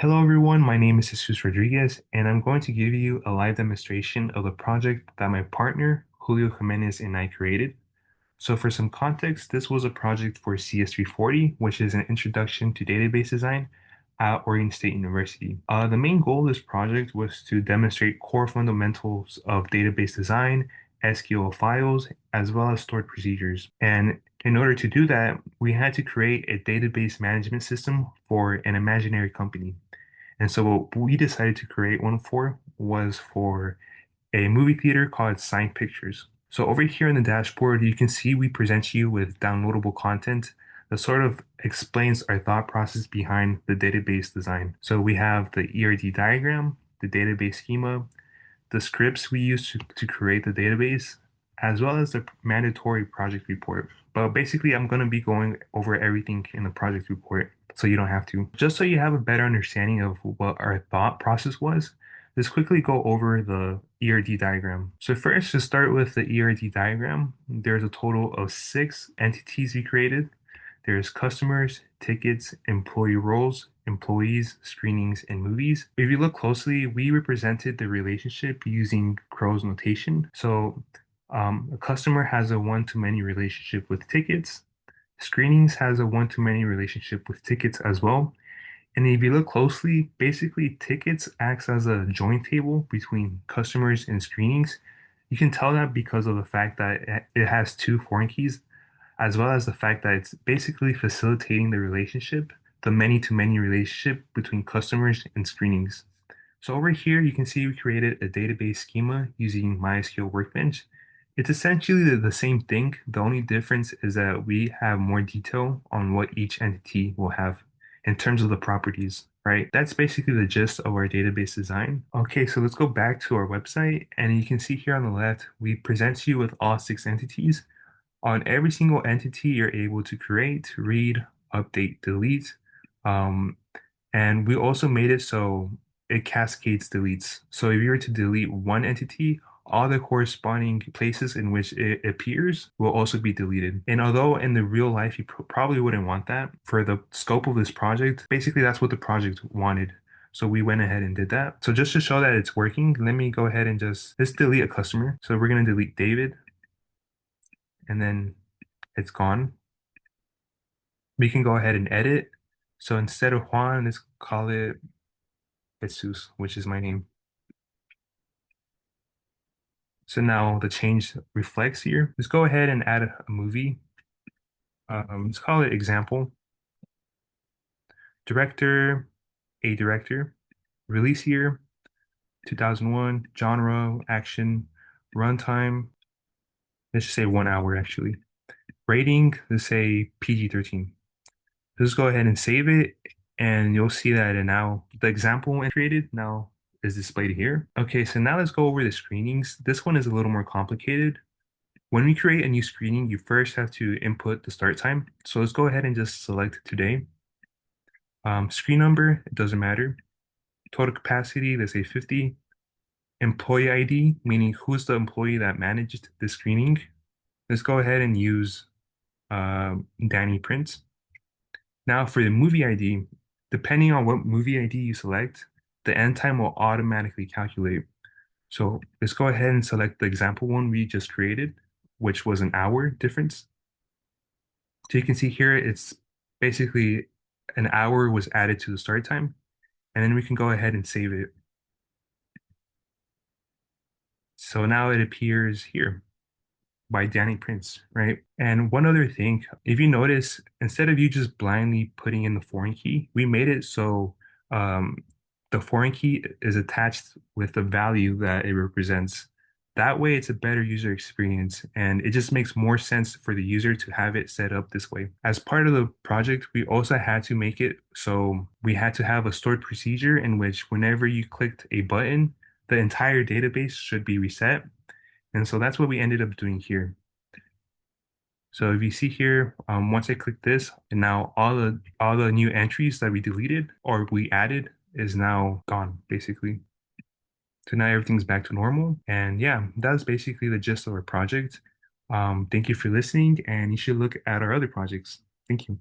Hello everyone, my name is Jesus Rodriguez, and I'm going to give you a live demonstration of a project that my partner, Julio Jimenez, and I created. So for some context, this was a project for CS340, which is an introduction to database design at Oregon State University. The main goal of this project was to demonstrate core fundamentals of database design, SQL files, as well as stored procedures. And in order to do that, we had to create a database management system for an imaginary company. And so what we decided to create one for was for a movie theater called Sign Pictures. So over here in the dashboard, you can see we present you with downloadable content that sort of explains our thought process behind the database design. So we have the ERD diagram, the database schema, the scripts we use to create the database, as well as the mandatory project report. But basically, I'm going to be going over everything in the project report so you don't have to. Just so you have a better understanding of what our thought process was, let's quickly go over the ERD diagram. So first, to start with the ERD diagram, there's a total of 6 entities we created. There's customers, tickets, employee roles, employees, screenings, and movies. If you look closely, we represented the relationship using CRUD notation. So a customer has a one-to-many relationship with tickets. Screenings has a one-to-many relationship with tickets as well. And if you look closely, basically tickets acts as a join table between customers and screenings. You can tell that because of the fact that it has 2 foreign keys, as well as the fact that it's basically facilitating the relationship, the many-to-many relationship between customers and screenings. So over here, you can see we created a database schema using MySQL Workbench. It's essentially the same thing. The only difference is that we have more detail on what each entity will have in terms of the properties, right? That's basically the gist of our database design. Okay, so let's go back to our website, and you can see here on the left, we present you with all 6 entities. On every single entity, you're able to create, read, update, delete. Um, and we also made it so it cascades deletes. So if you were to delete one entity, all the corresponding places in which it appears will also be deleted. And although in the real life you probably wouldn't want that, for the scope of this project, basically that's what the project wanted. So we went ahead and did that. So just to show that it's working, let me go ahead and let's delete a customer. So we're going to delete David, and then it's gone. We can go ahead and edit. So instead of Juan, let's call it Jesus, which is my name. So now the change reflects here. Let's go ahead and add a movie. Let's call it example. Director, a director. Release year, 2001. Genre, action. Runtime, let's just say 1 hour actually. Rating, let's say PG-13. Just go ahead and save it, and you'll see that it now the example I created now is displayed here. Okay, so now let's go over the screenings. This one is a little more complicated. When we create a new screening, you first have to input the start time. So let's go ahead and just select today. Screen number, it doesn't matter. Total capacity, let's say 50. Employee ID, meaning who's the employee that managed the screening. Let's go ahead and use Danny Prince. Now for the movie ID, depending on what movie ID you select, the end time will automatically calculate. So let's go ahead and select the example one we just created, which was an hour difference. So you can see here, it's basically an hour was added to the start time, and then we can go ahead and save it. So now it appears here by Danny Prince, right? And one other thing, if you notice, instead of you just blindly putting in the foreign key, we made it so um, the foreign key is attached with the value that it represents. That way, it's a better user experience, and it just makes more sense for the user to have it set up this way. As part of the project, we also had to make it so we had to have a stored procedure in which whenever you clicked a button, the entire database should be reset. And so that's what we ended up doing here. So if you see here, once I click this, and now all the new entries that we deleted or we added is now gone, basically. So now everything's back to normal. And yeah, that's basically the gist of our project. Thank you for listening, and you should look at our other projects. Thank you.